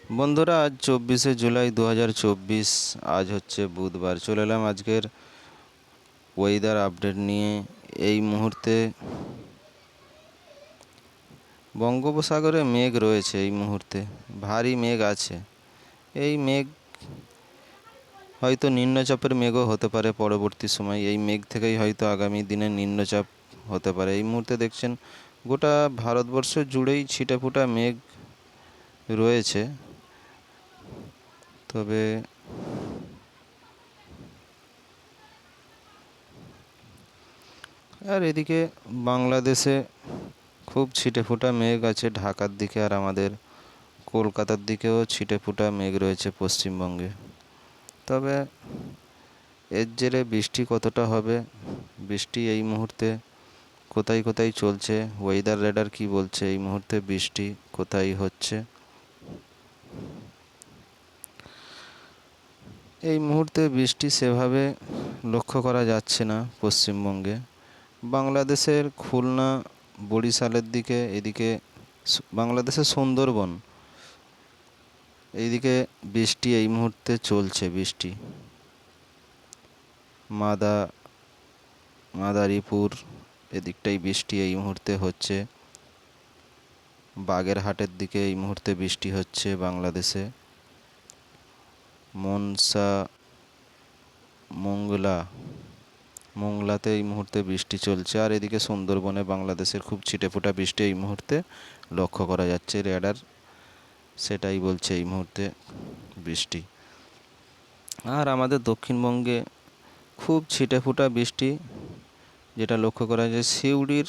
বন্ধুরা, আজ 24শে জুলাই 2024। আজ হচ্ছে বুধবার। চলে এলাম আজকের ওয়েদার আপডেট নিয়ে। এই মুহূর্তে বঙ্গোপসাগরে মেঘ রয়েছে। এই মুহূর্তে ভারী মেঘ আছে। এই মেঘ হয়তো নিম্নচাপের মেঘও হতে পারে পরবর্তী সময়। এই মেঘ থেকেই হয়তো আগামী দিনে নিম্নচাপ হতে পারে। এই মুহূর্তে দেখছেন গোটা ভারতবর্ষ জুড়েই ছিটেফোঁটা মেঘ রয়েছে। তবে আর এদিকে বাংলাদেশে খুব ছিটেফোঁটা মেঘ আছে ঢাকার দিকে, আর আমাদের কলকাতার দিকেও ছিটেফোঁটা মেঘ রয়েছে পশ্চিমবঙ্গে। তবে এর জেরে বৃষ্টি কতটা হবে, বৃষ্টি এই মুহূর্তে কোথায় কোথায় চলছে, ওয়েদার রেডার কি বলছে এই মুহূর্তে বৃষ্টি কোথায় হচ্ছে। এই মুহূর্তে বৃষ্টি সেভাবে লক্ষ্য করা যাচ্ছে না পশ্চিমবঙ্গে। বাংলাদেশের খুলনা, বরিশালের দিকে, এদিকে বাংলাদেশের সুন্দরবন, এইদিকে বৃষ্টি এই মুহূর্তে চলছে। বৃষ্টি মাদারীপুর এদিকটাই বৃষ্টি এই মুহূর্তে হচ্ছে। বাগেরহাটের দিকে এই মুহূর্তে বৃষ্টি হচ্ছে বাংলাদেশে। মোংলাতে এই মুহূর্তে বৃষ্টি চলছে। আর এদিকে সুন্দরবনে বাংলাদেশের খুব ছিটেফোঁটা বৃষ্টি এই মুহূর্তে লক্ষ্য করা যাচ্ছে। রেডার সেটাই বলছে এই মুহূর্তে বৃষ্টি। আর আমাদের দক্ষিণবঙ্গে খুব ছিটেফোঁটা বৃষ্টি যেটা লক্ষ্য করা যায়, সিউড়ির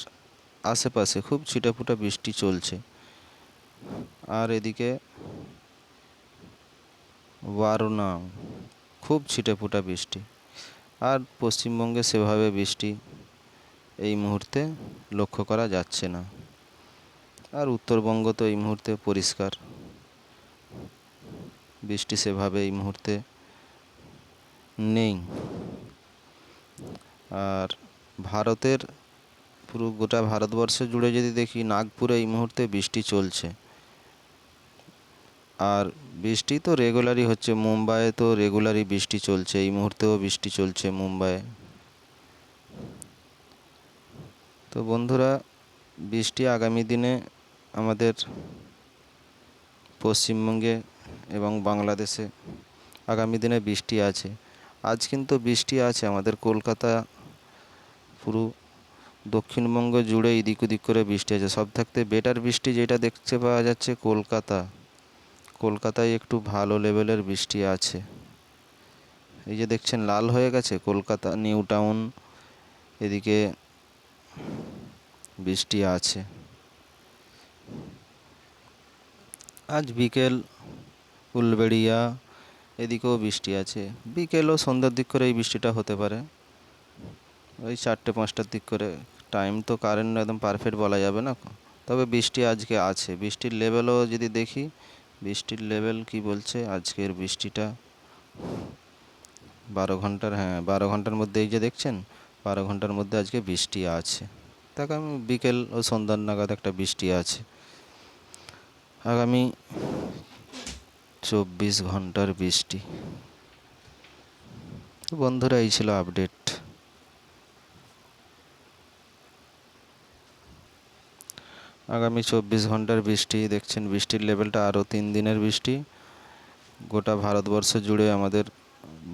আশেপাশে খুব ছিটেফোঁটা বৃষ্টি চলছে। আর এদিকে বারুণা খুব ছিটেফোঁটা বৃষ্টি। আর পশ্চিমবঙ্গে সেভাবে বৃষ্টি এই মুহূর্তে লক্ষ্য করা যাচ্ছে না। আর উত্তরবঙ্গ তো এই মুহূর্তে পরিষ্কার, বৃষ্টি সেভাবে এই মুহূর্তে নেই। আর ভারতের পুরো গোটা ভারতবর্ষ জুড়ে যদি দেখি, নাগপুরে এই মুহূর্তে বৃষ্টি চলছে। আর বৃষ্টি তো রেগুলারই হচ্ছে। মুম্বাইয়ে তো রেগুলারই বৃষ্টি চলছে। এই মুহূর্তেও বৃষ্টি চলছে মুম্বাইয়ে। তো বন্ধুরা, বৃষ্টি আগামী দিনে আমাদের পশ্চিমবঙ্গে এবং বাংলাদেশে আগামী দিনে বৃষ্টি আছে। আজ কিন্তু বৃষ্টি আছে আমাদের কলকাতা, পুরো দক্ষিণবঙ্গ জুড়ে এদিক ওদিক করে বৃষ্টি আছে। সব থাকতে বেটার বৃষ্টি যেটা দেখতে পাওয়া যাচ্ছে কলকাতায় একটু ভালো লেভেলের বৃষ্টি আছে। এই যে দেখছেন লাল হয়ে গেছে কলকাতা, নিউ টাউন, এদিকে বৃষ্টি আছে। আজ বিকেল উলবেড়িয়া এদিকেও বৃষ্টি আছে। বিকেল ও সন্ধ্যার দিক করে এই বৃষ্টিটা হতে পারে, ওই 4টে-5টার দিক করে। টাইম তো কারেন্ট একদম পারফেক্ট বলা যাবে না। তবে বৃষ্টি আজকে আছে। বৃষ্টির লেভেলও যদি দেখি, বৃষ্টির লেভেল কি বলছে আজকের বৃষ্টিটা 12 ঘন্টার মধ্যে, এই যে দেখছেন 12 ঘন্টার মধ্যে আজকে বৃষ্টি আছে। আগামী বিকেল ও সন্ধ্যার নাগাদ একটা বৃষ্টি আছে। আগামী 24 ঘন্টার বৃষ্টি। বন্ধুরা, এই ছিল আপডেট। আগামী 24 ঘন্টার বৃষ্টি দেখছেন, বৃষ্টির লেভেলটা আরও 3 দিনের বৃষ্টি। গোটা ভারতবর্ষ জুড়ে, আমাদের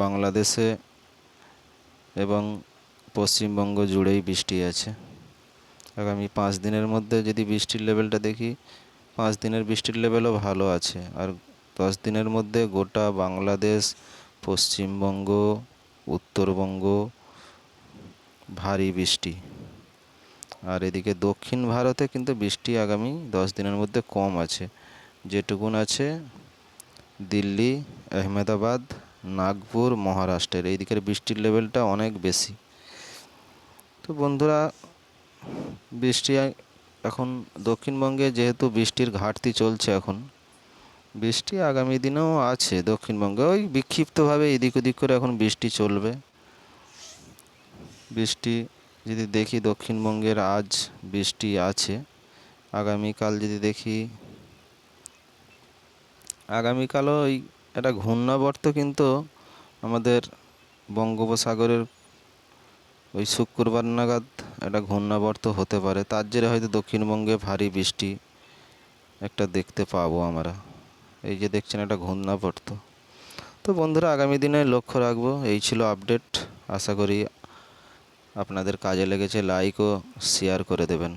বাংলাদেশে এবং পশ্চিমবঙ্গ জুড়েই বৃষ্টি আছে। আগামী 5 দিনের মধ্যে যদি বৃষ্টির লেভেলটা দেখি, 5 দিনের বৃষ্টির লেভেলও ভালো আছে। আর 10 দিনের মধ্যে গোটা বাংলাদেশ, পশ্চিমবঙ্গ, উত্তরবঙ্গ ভারী বৃষ্টি। আর এদিকে দক্ষিণ ভারতে কিন্তু বৃষ্টি আগামী 10 দিনের মধ্যে কম আছে। যেটুকুন আছে দিল্লি, আহমেদাবাদ, নাগপুর, মহারাষ্ট্রের এই দিকের বৃষ্টির লেভেলটা অনেক বেশি। তো বন্ধুরা, বৃষ্টি এখন দক্ষিণবঙ্গে যেহেতু বৃষ্টির ঘাটতি চলছে, এখন বৃষ্টি আগামী দিনেও আছে দক্ষিণবঙ্গে। ওই বিক্ষিপ্তভাবে এদিক ওদিক করে এখন বৃষ্টি চলবে। বৃষ্টি যদি দেখি দক্ষিণবঙ্গের আজ বৃষ্টি আছে। আগামীকাল যদি দেখি, আগামীকালও ওই একটা ঘূর্ণাবর্ত কিন্তু আমাদের বঙ্গোপসাগরের ওই শুক্রবার নাগাদ একটা ঘূর্ণাবর্ত হতে পারে, তার জেরে হয়তো দক্ষিণবঙ্গে ভারী বৃষ্টি একটা দেখতে পাবো আমরা। এই যে দেখছেন একটা ঘূর্ণাবর্ত। তো বন্ধুরা, আগামী দিনে লক্ষ্য রাখবো। এই ছিল আপডেট। আশা করি আপনাদের কাজে লেগেছে। লাইক ও শেয়ার করে দেবেন।